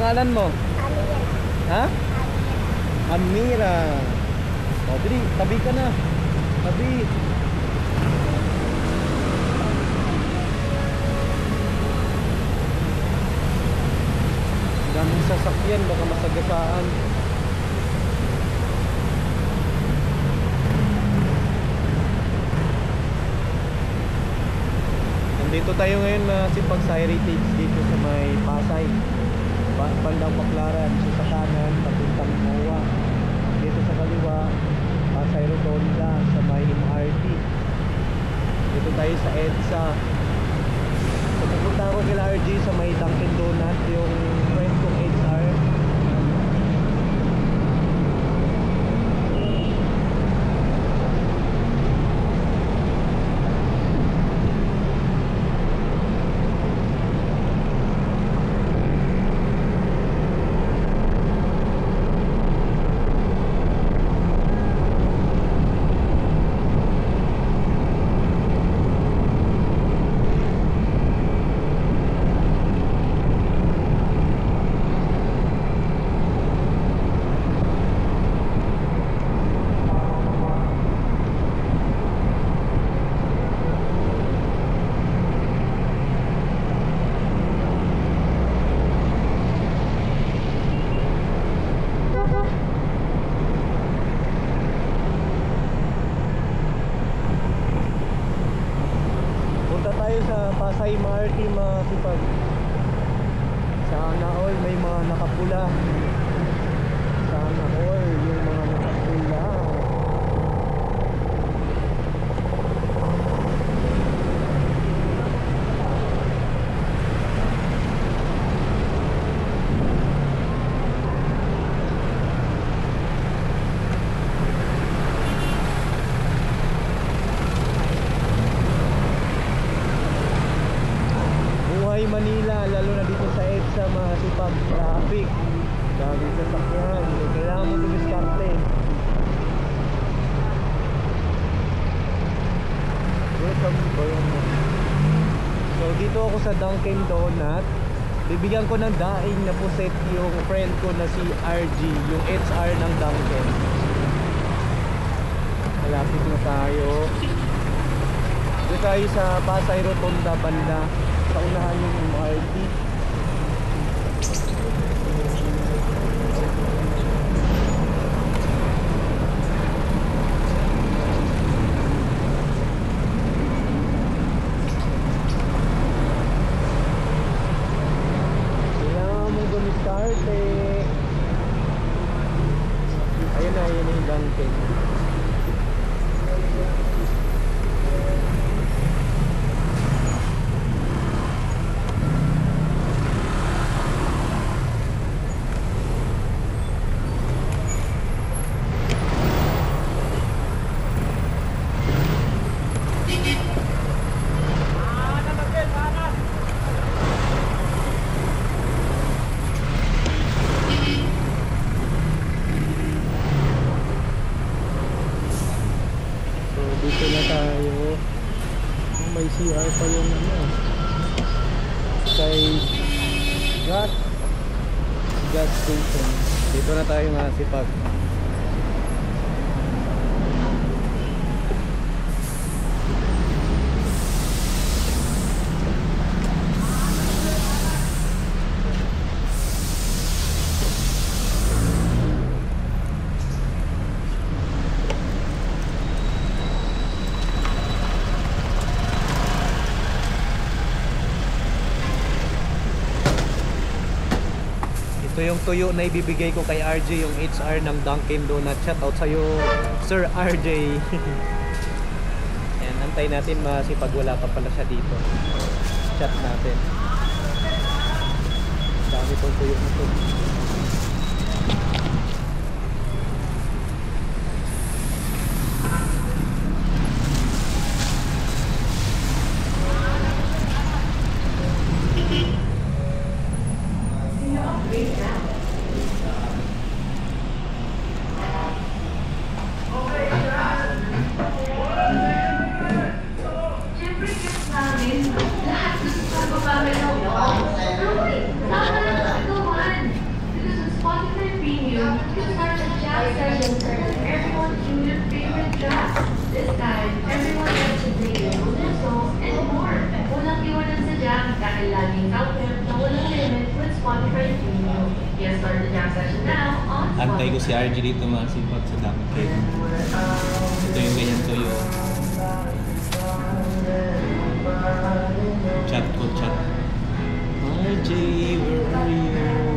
pangalan mo? Amira. Ha? Amira. O, dali, tabi ka na. Tabi. Daming sasakyan, baka masagasaan. Nandito tayo ngayon masipag sa heritage dito sa may Pasay. Bandang Baclaran, sa kanan, papuntang Moa. Dito sa kaliwa, Pasay Rotonda, sa may MRT. Dito tayo sa EDSA. So pupunta ako kila RG sa may Dunkin Donut, yung friend kong HR. Pasay MRT masipag. Sana all may mga nakapula. Sana all yung mga nakapula. Manila, lalo na dito sa EDSA, masipag traffic, dami sasakyan, kailangan mo dumiskarte. So dito ako sa Dunkin Donut, bibigyan ko ng daing na puset yung friend ko na si RG, yung HR ng Dunkin. Malapit na tayo. Dito tayo sa Pasay Rotonda banda, sa unahan yung MRT. Kailangan mong gumiskarte. Ayun na, yun yung Dunkin. Dito na tayo. May CR pa yung ano, kay gas station. Dito na tayo masipag. Ito yung tuyo na ibibigay ko kay RJ, yung HR ng Dunkin Donut. Shout out sa'yo, Sir RJ. Ayan, antay natin masipag wala pa pala siya dito. Chat natin. Dami tong tuyo na to. Lahat gusto sa pagpapamilya ko. Uy, saan ka na? Go on. to start the jam session for everyone do your favorite track. This time, everyone gets to bring their own songs and more. Walang iwanan sa jam dahil laging counter na walang limit with Spotify Premium. Yes, start the jam session now on Spotify. Antay ko si RG dito mga sipag sa dangkit. Ito yung ganyan tuyo. Chat ko, chat. RG, where are you?